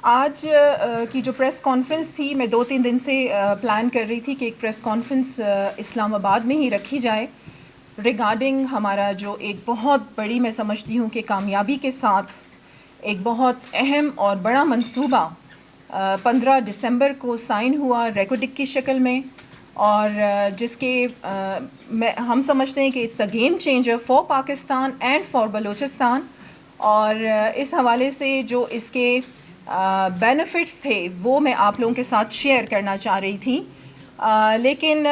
آج کی جو پریس کانفرنس تھی، میں 2-3 دن سے پلان کر رہی تھی کہ ایک پریس کانفرنس اسلام آباد میں ہی رکھی جائے ریگارڈنگ ہمارا جو ایک بہت بڑی، میں سمجھتی ہوں کہ کامیابی کے ساتھ ایک بہت اہم اور بڑا منصوبہ 15 دسمبر کو سائن ہوا ریکوڈک کی شکل میں، اور جس کے ہم سمجھتے ہیں کہ it's a game changer for Pakistan and for Balochistan. اور اس حوالے سے جو اس کے بینیفٹس تھے وہ میں آپ لوگوں کے ساتھ شیئر کرنا چاہ رہی تھی. لیکن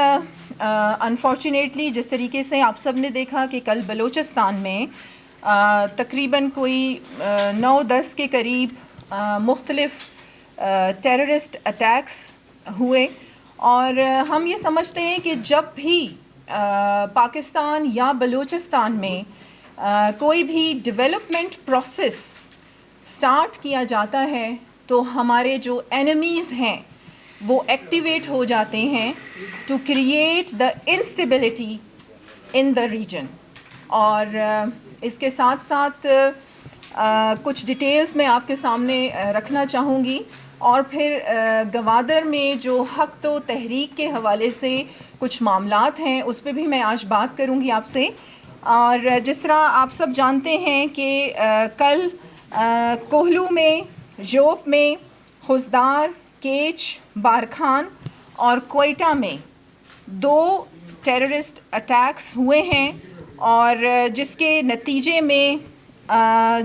انفارچونیٹلی جس طریقے سے آپ سب نے دیکھا کہ کل بلوچستان میں تقریباً کوئی 9-10 کے قریب مختلف ٹیررسٹ اٹیکس ہوئے، اور ہم یہ سمجھتے ہیں کہ جب بھی پاکستان یا بلوچستان میں کوئی بھی ڈیولپمنٹ پروسیس سٹارٹ کیا جاتا ہے تو ہمارے جو اینیمیز ہیں وہ ایکٹیویٹ ہو جاتے ہیں to create the instability in the region. اور اس کے ساتھ ساتھ کچھ ڈیٹیلز میں آپ کے سامنے رکھنا چاہوں گی، اور پھر گوادر میں جو حق و تحریک کے حوالے سے کچھ معاملات ہیں اس پہ بھی میں آج بات کروں گی آپ سے. اور جس طرح آپ سب جانتے ہیں کہ کل کوہلو میں، جوف میں، خزدار، کیچ، بارکھان اور کوئٹہ میں 2 ٹیررسٹ اٹیکس ہوئے ہیں، اور جس کے نتیجے میں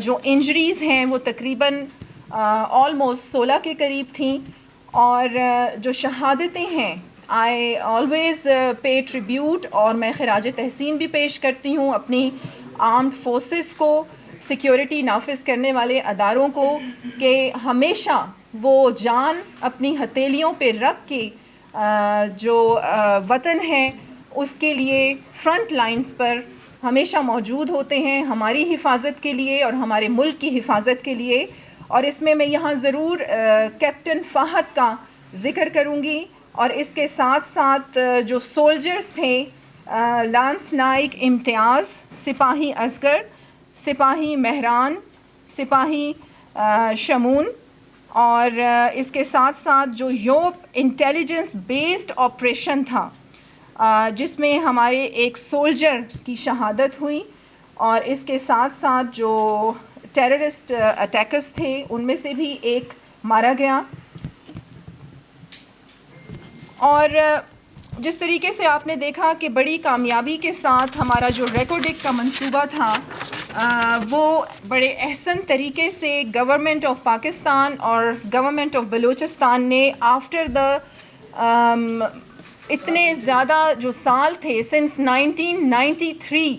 جو انجریز ہیں وہ تقریباً آلموسٹ 16 کے قریب تھیں. اور جو شہادتیں ہیں، آئی آلویز پے ٹریبیوٹ، اور میں خراج تحسین بھی پیش کرتی ہوں اپنی آرمڈ فورسز کو، سیکیورٹی نافذ کرنے والے اداروں کو، کہ ہمیشہ وہ جان اپنی ہتھیلیوں پہ رکھ کے جو وطن ہے اس کے لیے فرنٹ لائنز پر ہمیشہ موجود ہوتے ہیں، ہماری حفاظت کے لیے اور ہمارے ملک کی حفاظت کے لیے. اور اس میں یہاں ضرور کیپٹن فہد کا ذکر کروں گی، اور اس کے ساتھ ساتھ جو سولجرز تھے، لانس نائک امتیاز، سپاہی اصغر، سپاہی مہران، سپاہی شمون، اور اس کے ساتھ ساتھ جو یوپ انٹیلیجنس بیسڈ آپریشن تھا جس میں ہمارے ایک سولجر کی شہادت ہوئی، اور اس کے ساتھ ساتھ جو ٹیررسٹ اٹیکرز تھے ان میں سے بھی ایک مارا گیا. اور جس طریقے سے آپ نے دیکھا کہ بڑی کامیابی کے ساتھ ہمارا جو ریکوڈک کا منصوبہ تھا وہ بڑے احسن طریقے سے گورنمنٹ آف پاکستان اور گورنمنٹ آف بلوچستان نے آفٹر دا اتنے زیادہ جو سال تھے سنس 1993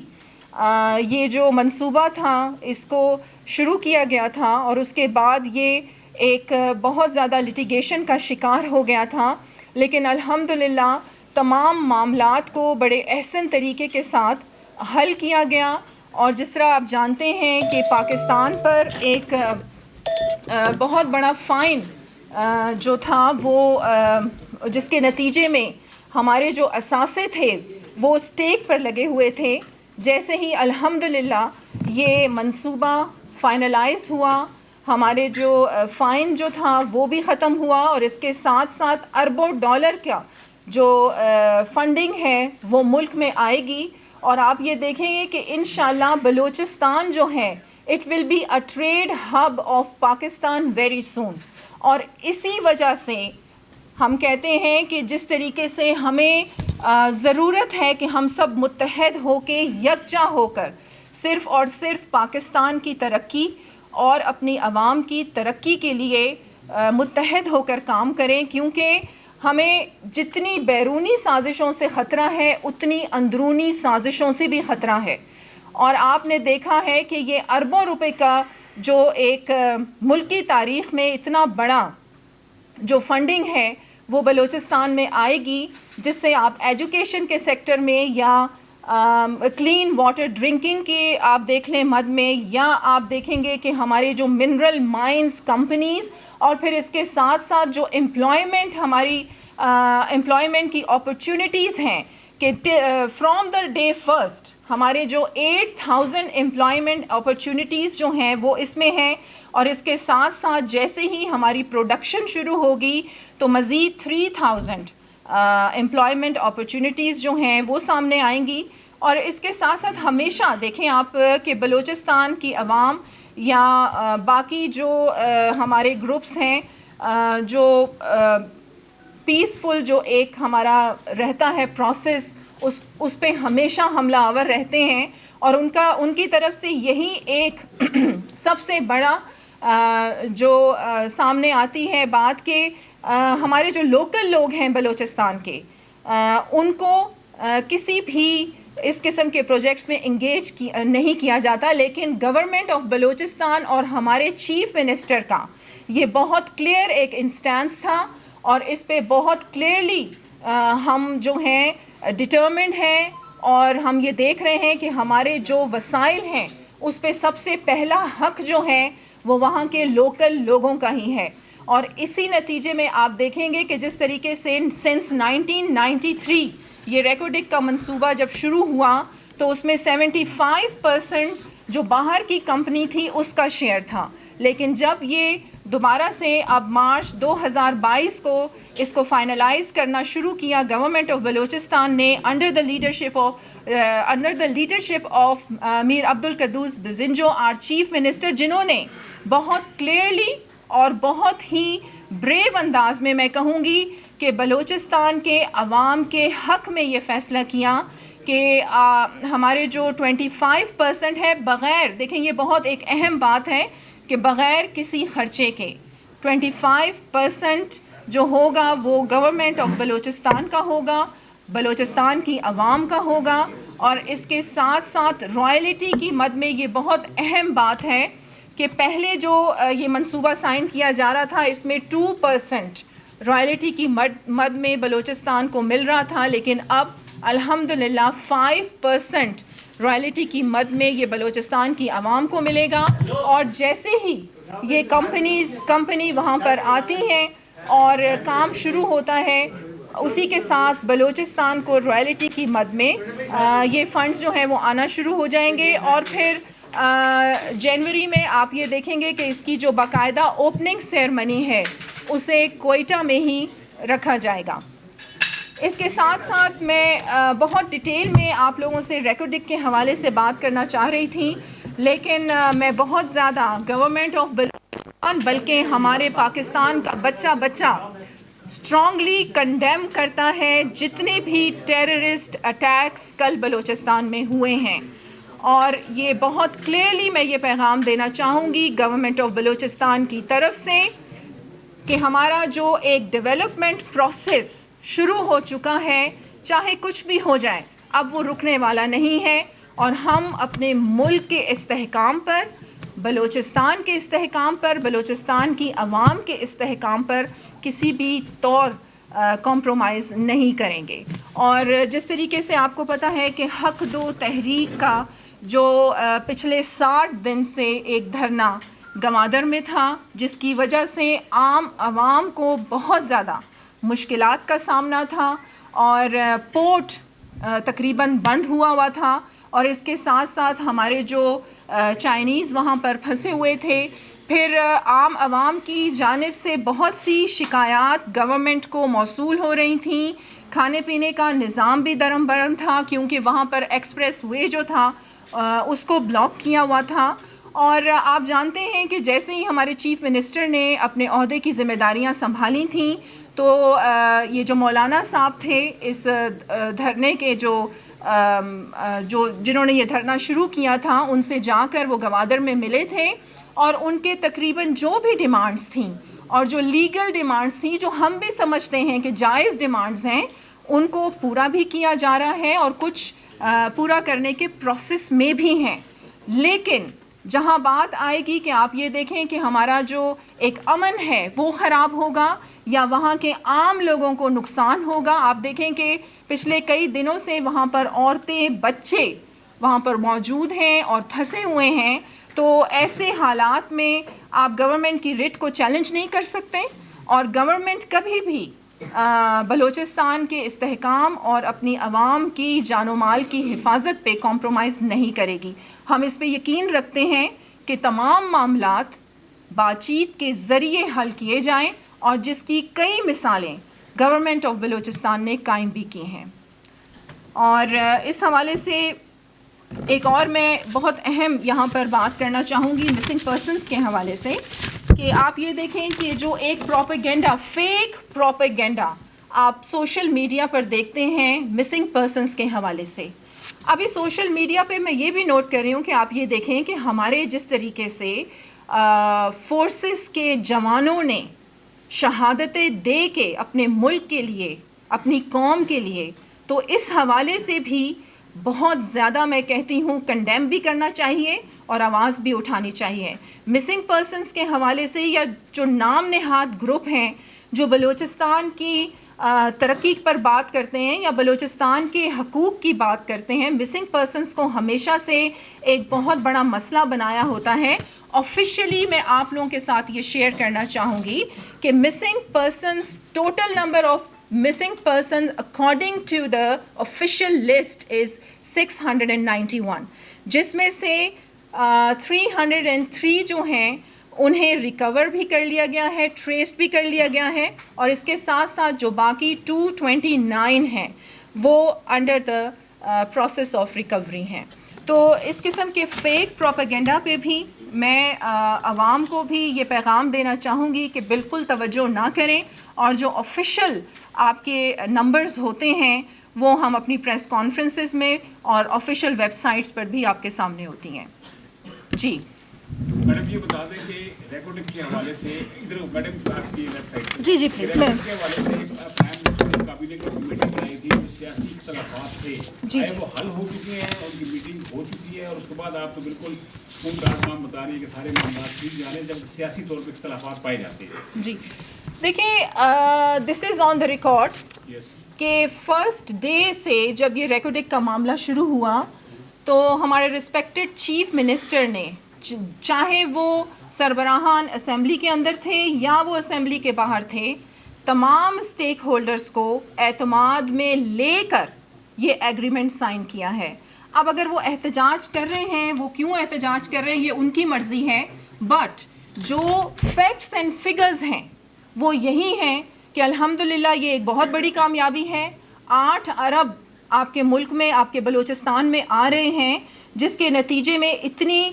یہ جو منصوبہ تھا اس کو شروع کیا گیا تھا، اور اس کے بعد یہ ایک بہت زیادہ لٹیگیشن کا شکار ہو گیا تھا. لیکن الحمدللہ تمام معاملات کو بڑے احسن طریقے کے ساتھ حل کیا گیا. اور جس طرح آپ جانتے ہیں کہ پاکستان پر ایک بہت بڑا فائن جو تھا وہ جس کے نتیجے میں ہمارے جو اثاثے تھے وہ اسٹیک پر لگے ہوئے تھے، جیسے ہی الحمدللہ یہ منصوبہ فائنلائز ہوا، ہمارے جو فائن جو تھا وہ بھی ختم ہوا، اور اس کے ساتھ ساتھ اربوں ڈالر کا جو فنڈنگ ہے وہ ملک میں آئے گی. اور آپ یہ دیکھیں گے کہ انشاءاللہ بلوچستان جو ہے it will be a trade hub of Pakistan very soon. اور اسی وجہ سے ہم کہتے ہیں کہ جس طریقے سے ہمیں ضرورت ہے کہ ہم سب متحد ہو کے یکجا ہو کر صرف اور صرف پاکستان کی ترقی اور اپنی عوام کی ترقی کے لیے متحد ہو کر کام کریں، کیونکہ ہمیں جتنی بیرونی سازشوں سے خطرہ ہے اتنی اندرونی سازشوں سے بھی خطرہ ہے. اور آپ نے دیکھا ہے کہ یہ اربوں روپے کا جو ایک ملکی تاریخ میں اتنا بڑا جو فنڈنگ ہے وہ بلوچستان میں آئے گی، جس سے آپ ایجوکیشن کے سیکٹر میں یا کلین واٹر ڈرنکنگ کے آپ دیکھ لیں مد میں، یا آپ دیکھیں گے کہ ہمارے جو منرل مائنز کمپنیز، اور پھر اس کے ساتھ ساتھ جو امپلائمنٹ ہماری امپلائمنٹ کی اپرچونٹیز ہیں کہ فرام دا ڈے فرسٹ ہمارے جو 8000 امپلائمنٹ اپرچونیٹیز جو ہیں وہ اس میں ہیں، اور اس کے ساتھ ساتھ جیسے ہی ہماری پروڈکشن شروع ہوگی تو مزید 3000 امپلائمنٹ اپرچونیٹیز جو ہیں وہ سامنے آئیں گی. اور اس کے ساتھ ساتھ ہمیشہ دیکھیں آپ کہ بلوچستان کی عوام یا باقی جو ہمارے گروپس ہیں جو پیسفل جو ایک ہمارا رہتا ہے پروسیس، اس پہ ہمیشہ حملہ آور رہتے ہیں، اور ان کی طرف سے یہی ایک سب سے بڑا جو سامنے آتی ہے بات کہ ہمارے جو لوکل لوگ ہیں بلوچستان کے ان کو کسی بھی اس قسم کے پروجیکٹس میں انگیج نہیں کیا جاتا. لیکن گورنمنٹ آف بلوچستان اور ہمارے چیف منسٹر کا یہ بہت کلیئر ایک انسٹانس تھا، اور اس پہ بہت کلیئرلی ہم جو ہیں ڈٹرمنڈ ہیں، اور ہم یہ دیکھ رہے ہیں کہ ہمارے جو وسائل ہیں اس پہ سب سے پہلا حق جو ہے وہ وہاں کے لوکل لوگوں کا ہی ہے. اور اسی نتیجے میں آپ دیکھیں گے کہ جس طریقے سے سنس 1993 یہ ریکوڈک کا منصوبہ جب شروع ہوا تو اس میں 75% جو باہر کی کمپنی تھی اس کا شیئر تھا. لیکن جب یہ دوبارہ سے اب مارچ 2022 کو اس کو فائنلائز کرنا شروع کیا گورنمنٹ آف بلوچستان نے under the leadership of Mir Abdul Quddus Bizenjo our chief minister, جنہوں نے بہت کلیئرلی اور بہت ہی بریو انداز میں کہوں گی کہ بلوچستان کے عوام کے حق میں یہ فیصلہ کیا کہ ہمارے جو 25% ہے بغیر، دیکھیں یہ بہت ایک اہم بات ہے کہ بغیر کسی خرچے کے 25% جو ہوگا وہ گورنمنٹ آف بلوچستان کا ہوگا، بلوچستان کی عوام کا ہوگا. اور اس کے ساتھ ساتھ رائلٹی کی مد میں یہ بہت اہم بات ہے کہ پہلے جو یہ منصوبہ سائن کیا جا رہا تھا اس میں 2% رائلٹی کی مد میں بلوچستان کو مل رہا تھا، لیکن اب الحمدللہ 5% رائلٹی کی مد میں یہ بلوچستان کی عوام کو ملے گا. اور جیسے ہی یہ کمپنی وہاں پر آتی ہیں اور کام شروع ہوتا ہے اسی کے ساتھ بلوچستان کو رائلٹی کی مد میں یہ فنڈز جو ہیں وہ آنا شروع ہو جائیں گے. اور پھر جنوری میں آپ یہ دیکھیں گے کہ اس کی جو باقاعدہ اوپننگ سیرمنی ہے اسے کوئٹہ میں ہی رکھا جائے گا. اس کے ساتھ ساتھ میں بہت ڈیٹیل میں آپ لوگوں سے ریکوڈک کے حوالے سے بات کرنا چاہ رہی تھی، لیکن میں بہت زیادہ گورنمنٹ آف بلوچستان بلکہ ہمارے پاکستان کا بچہ اسٹرانگلی کنڈیم کرتا ہے جتنے بھی ٹیررسٹ اٹیکس کل بلوچستان میں ہوئے ہیں. اور یہ بہت کلیئرلی میں یہ پیغام دینا چاہوں گی گورنمنٹ آف بلوچستان کی طرف سے کہ ہمارا جو ایک ڈیولپمنٹ پروسیس شروع ہو چکا ہے، چاہے کچھ بھی ہو جائے اب وہ رکنے والا نہیں ہے. اور ہم اپنے ملک کے استحکام پر، بلوچستان کے استحکام پر، بلوچستان کی عوام کے استحکام پر کسی بھی طور کمپرومائز نہیں کریں گے. اور جس طریقے سے آپ کو پتہ ہے کہ حق دو تحریک کا جو پچھلے 60 دن سے ایک دھرنا گوادر میں تھا، جس کی وجہ سے عام عوام کو بہت زیادہ مشکلات کا سامنا تھا، اور پورٹ تقریباً بند ہوا تھا، اور اس کے ساتھ ساتھ ہمارے جو چائنیز وہاں پر پھنسے ہوئے تھے. پھر عام عوام کی جانب سے بہت سی شکایات گورنمنٹ کو موصول ہو رہی تھیں. کھانے پینے کا نظام بھی درم برم تھا کیونکہ وہاں پر ایکسپریس وے جو تھا اس کو بلاک کیا ہوا تھا. اور آپ جانتے ہیں کہ جیسے ہی ہمارے چیف منسٹر نے اپنے عہدے کی ذمہ داریاں سنبھالی تھیں تو یہ جو مولانا صاحب تھے اس دھرنے کے جو جنہوں نے یہ دھرنا شروع کیا تھا، ان سے جا کر وہ گوادر میں ملے تھے، اور ان کے تقریباً جو بھی ڈیمانڈز تھیں اور جو لیگل ڈیمانڈز تھیں جو ہم بھی سمجھتے ہیں کہ جائز ڈیمانڈز ہیں ان کو پورا بھی کیا جا رہا ہے، اور کچھ پورا کرنے کے پروسیس میں بھی ہیں. لیکن جہاں بات آئے گی کہ آپ یہ دیکھیں کہ ہمارا جو ایک امن ہے وہ خراب ہوگا یا وہاں کے عام لوگوں کو نقصان ہوگا. آپ دیکھیں کہ پچھلے کئی دنوں سے وہاں پر عورتیں، بچے وہاں پر موجود ہیں اور پھنسے ہوئے ہیں. تو ایسے حالات میں آپ گورنمنٹ کی رٹ کو چیلنج نہیں کر سکتے، اور گورنمنٹ کبھی بھی بلوچستان کے استحکام اور اپنی عوام کی جان و مال کی حفاظت پہ کمپرومائز نہیں کرے گی. ہم اس پہ یقین رکھتے ہیں کہ تمام معاملات بات چیت کے ذریعے حل کیے جائیں، اور جس کی کئی مثالیں گورنمنٹ آف بلوچستان نے قائم بھی کی ہیں. اور اس حوالے سے ایک اور میں بہت اہم یہاں پر بات کرنا چاہوں گی مسنگ پرسنس کے حوالے سے، کہ آپ یہ دیکھیں کہ جو ایک پروپیگنڈا، فیک پروپیگنڈا آپ سوشل میڈیا پر دیکھتے ہیں مسنگ پرسنس کے حوالے سے. ابھی سوشل میڈیا پہ میں یہ بھی نوٹ کر رہی ہوں کہ آپ یہ دیکھیں کہ ہمارے جس طریقے سے فورسز کے جوانوں نے شہادتیں دے کے اپنے ملک کے لیے، اپنی قوم کے لیے، تو اس حوالے سے بھی بہت زیادہ میں کہتی ہوں کنڈیم بھی کرنا چاہیے اور آواز بھی اٹھانی چاہیے. مسنگ پرسنس کے حوالے سے یا جو نام نہاد گروپ ہیں جو بلوچستان کی ترقی پر بات کرتے ہیں یا بلوچستان کے حقوق کی بات کرتے ہیں، مسنگ پرسنس کو ہمیشہ سے ایک بہت بڑا مسئلہ بنایا ہوتا ہے. آفیشیلی میں آپ لوگوں کے ساتھ یہ شیئر کرنا چاہوں گی کہ missing persons, total number of missing persons according to the official list is 691، جس میں سے 303 جو ہیں انہیں ریکور بھی کر لیا گیا ہے، ٹریس بھی کر لیا گیا ہے، اور اس کے ساتھ ساتھ جو باقی 229 ہیں وہ under the process of recovery ہیں. تو اس قسم کے فیک پروپیگنڈا پہ بھی میں عوام کو بھی یہ پیغام دینا چاہوں گی کہ بالکل توجہ نہ کریں، اور جو آفیشیل آپ کے نمبرز ہوتے ہیں وہ ہم اپنی پریس کانفرنسز میں اور آفیشیل ویب سائٹس پر بھی آپ کے سامنے ہوتی ہیں. جی میڈم یہ بتا دیں کہ ریکارڈنگ کے حوالے سے ادھر میڈم آپ کی ویب سائٹ جی جی پلیز میں کے حوالے سے پرائم منسٹر نے کابینہ کی میٹنگ بنائی تھی، جو سیاسی اختلافات تھے جی وہ حل ہو چکے ہیں، ان کی میٹنگ ہو چکی ہے، اور اس کے بعد آپ تو بالکل سکون دار کام بتا رہی ہیں کہ سارے معاملات ٹھیک جا رہے ہیں جب سیاسی طور پہ اختلافات پائے جاتے ہیں. جی دیکھیں، دس از آن دا ریکارڈ کہ فرسٹ ڈے سے جب یہ ریکارڈنگ کا معاملہ شروع ہوا تو ہمارے رسپیکٹڈ چیف منسٹر نے، چاہے وہ سربراہان اسمبلی کے اندر تھے یا وہ اسمبلی کے باہر تھے، تمام اسٹیک ہولڈرز کو اعتماد میں لے کر یہ ایگریمنٹ سائن کیا ہے. اب اگر وہ احتجاج کر رہے ہیں، وہ کیوں احتجاج کر رہے ہیں یہ ان کی مرضی ہے، بٹ جو فیکٹس اینڈ فگرز ہیں وہ یہی ہیں کہ الحمدللہ یہ ایک بہت بڑی کامیابی ہے. 8 ارب آپ کے ملک میں، آپ کے بلوچستان میں آ رہے ہیں، جس کے نتیجے میں اتنی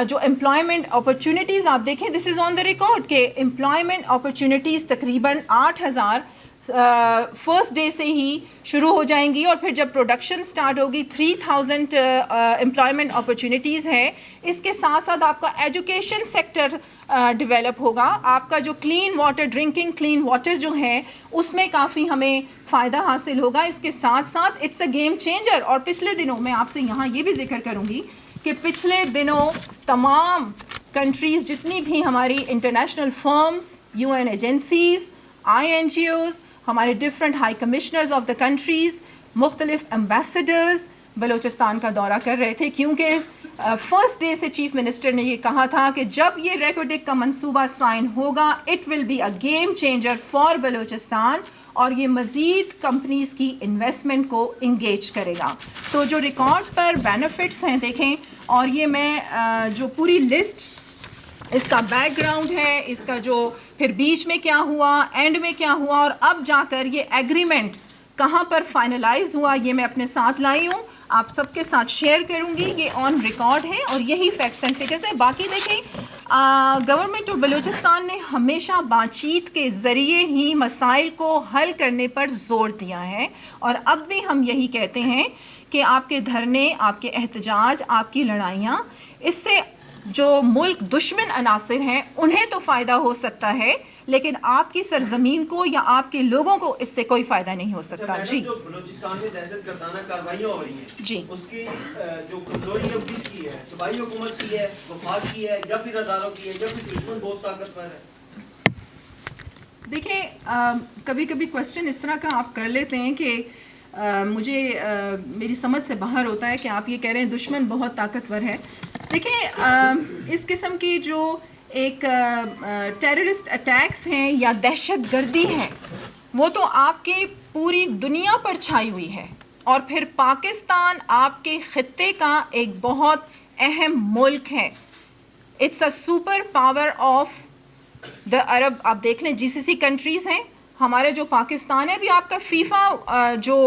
جو امپلائمنٹ اپرچونیٹیز آپ دیکھیں، دس از آن دا ریکارڈ کہ امپلائمنٹ اپرچونیٹیز تقریباً 8000 فرسٹ ڈے سے ہی شروع ہو جائیں گی، اور پھر جب پروڈکشن سٹارٹ ہوگی 3000 امپلائمنٹ اپرچونیٹیز ہیں. اس کے ساتھ ساتھ آپ کا ایجوکیشن سیکٹر ڈیولپ ہوگا، آپ کا جو clean water, drinking clean water جو ہے اس میں کافی ہمیں فائدہ حاصل ہوگا. اس کے ساتھ ساتھ اٹس اے گیم چینجر. اور پچھلے دنوں میں آپ سے یہاں یہ بھی ذکر کروں گی کہ پچھلے دنوں تمام کنٹریز، جتنی بھی ہماری international firms, UN agencies, INGOs، ہمارے different high commissioners of the countries, مختلف ایمبیسڈرز بلوچستان کا دورہ کر رہے تھے، کیونکہ فرسٹ ڈے سے چیف منسٹر نے یہ کہا تھا کہ جب یہ ریکارڈنگ کا منصوبہ سائن ہوگا it will be a game changer for Balochistan, اور یہ مزید کمپنیز کی انویسٹمنٹ کو انگیج کرے گا. تو جو ریکارڈ پر بینیفٹس ہیں دیکھیں، اور یہ میں جو پوری لسٹ، اس کا بیک گراؤنڈ ہے، اس کا جو پھر بیچ میں کیا ہوا، اینڈ میں کیا ہوا، اور اب جا کر یہ ایگریمنٹ کہاں پر فائنلائز ہوا، یہ میں اپنے ساتھ لائی ہوں، آپ سب کے ساتھ شیئر کروں گی. یہ آن ریکارڈ ہے اور یہی فیکٹس اینڈ فگرز ہیں. باقی دیکھیں، گورنمنٹ آف بلوچستان نے ہمیشہ بات چیت کے ذریعے ہی مسائل کو حل کرنے پر زور دیا ہے، اور اب بھی ہم یہی کہتے ہیں کہ آپ کے دھرنے، آپ کے احتجاج، آپ کی لڑائیاں، اس سے جو ملک دشمن عناصر ہیں انہیں تو فائدہ ہو سکتا ہے، لیکن آپ کی سرزمین کو یا آپ کے لوگوں کو اس سے کوئی فائدہ نہیں ہو سکتا. جی جو بلوچستان میں دہشت گردانہ کارروائیاں ہو رہی ہیں، جی، اس کی جو کمزوری ہے وہ کس کی ہے؟ صوبائی حکومت کی ہے، وفاق کی ہے، یا پھر اداروں کی ہے، یا پھر دشمن بہت طاقتور ہے؟ دیکھیں، کبھی کبھی کوشچن اس طرح کا آپ کر لیتے ہیں کہ مجھے میری سمجھ سے باہر ہوتا ہے کہ آپ یہ کہہ رہے ہیں دشمن بہت طاقتور ہے. دیکھیں، اس قسم کی جو ایک ٹیررسٹ اٹیکس ہیں یا دہشت گردی ہے، وہ تو آپ کے پوری دنیا پر چھائی ہوئی ہے، اور پھر پاکستان آپ کے خطے کا ایک بہت اہم ملک ہے. It's a super power of the Arab. آپ دیکھ لیں جی سی سی کنٹریز ہیں ہمارے، جو پاکستان ہے بھی آپ کا فیفا جو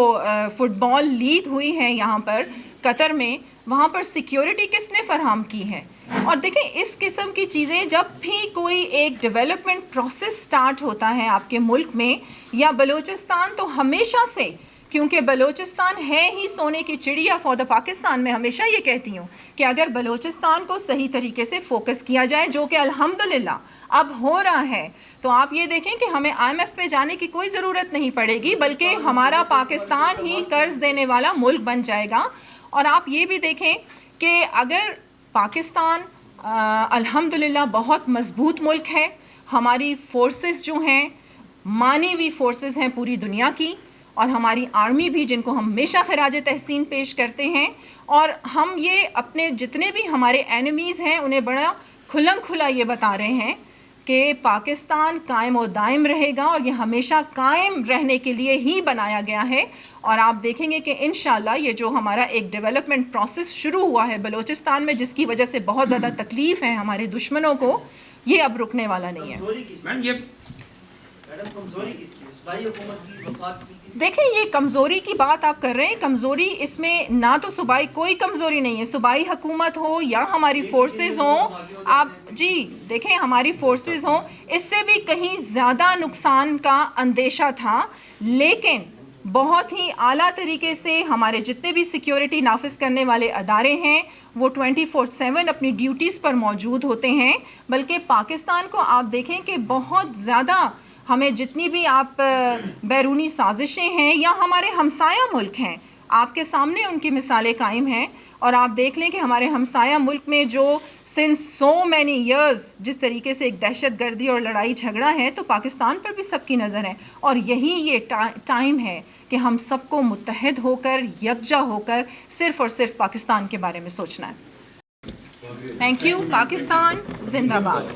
فٹ بال لیگ ہوئی ہے یہاں پر قطر میں، وہاں پر سیکیورٹی کس نے فراہم کی ہے. اور دیکھیں اس قسم کی چیزیں جب بھی کوئی ایک ڈیولپمنٹ پروسیس سٹارٹ ہوتا ہے آپ کے ملک میں یا بلوچستان، تو ہمیشہ سے، کیونکہ بلوچستان ہے ہی سونے کی چڑیا فار دا پاکستان، میں ہمیشہ یہ کہتی ہوں کہ اگر بلوچستان کو صحیح طریقے سے فوکس کیا جائے، جو کہ الحمدللہ اب ہو رہا ہے، تو آپ یہ دیکھیں کہ ہمیں آئی ایم ایف پہ جانے کی کوئی ضرورت نہیں پڑے گی، بلکہ ہمارا پاکستان ہی قرض دینے والا ملک بن جائے گا. اور آپ یہ بھی دیکھیں کہ اگر پاکستان الحمدللہ بہت مضبوط ملک ہے، ہماری فورسز جو ہیں مانی ہوئی فورسز ہیں پوری دنیا کی، اور ہماری آرمی بھی جن کو ہم ہمیشہ خراج تحسین پیش کرتے ہیں، اور ہم یہ اپنے جتنے بھی ہمارے اینیمیز ہیں انہیں بڑا کھلم کھلا یہ بتا رہے ہیں کہ پاکستان قائم و دائم رہے گا، اور یہ ہمیشہ قائم رہنے کے لیے ہی بنایا گیا ہے. اور آپ دیکھیں گے کہ انشاءاللہ یہ جو ہمارا ایک ڈیولپمنٹ پروسیس شروع ہوا ہے بلوچستان میں، جس کی وجہ سے بہت زیادہ تکلیف ہے ہمارے دشمنوں کو، یہ اب رکنے والا نہیں ہے. کمزوری کس میم یہ میڈم کمزوری کس کی؟ صوبائی حکومت کی وفات کی کس؟ دیکھیں یہ کمزوری کی بات آپ کر رہے ہیں، کمزوری اس میں نہ تو صوبائی کوئی کمزوری نہیں ہے، صوبائی حکومت ہو یا ہماری فورسز ہوں. آپ جی دیکھیں ہماری فورسز ہوں، اس سے بھی کہیں زیادہ نقصان کا اندیشہ تھا، لیکن بہت ہی اعلیٰ طریقے سے ہمارے جتنے بھی سیکیورٹی نافذ کرنے والے ادارے ہیں وہ 24/7 اپنی ڈیوٹیز پر موجود ہوتے ہیں. بلکہ پاکستان کو آپ دیکھیں کہ بہت زیادہ ہمیں جتنی بھی آپ بیرونی سازشیں ہیں یا ہمارے ہمسایہ ملک ہیں، آپ کے سامنے ان کی مثالیں قائم ہیں. اور آپ دیکھ لیں کہ ہمارے ہمسایہ ملک میں جو سنس سو مینی ایئرز جس طریقے سے ایک دہشت گردی اور لڑائی جھگڑا ہے، تو پاکستان پر بھی سب کی نظر ہے. اور یہی یہ ٹائم ہے کہ ہم سب کو متحد ہو کر، یکجا ہو کر صرف اور صرف پاکستان کے بارے میں سوچنا ہے. Thank you. پاکستان زندہ باد.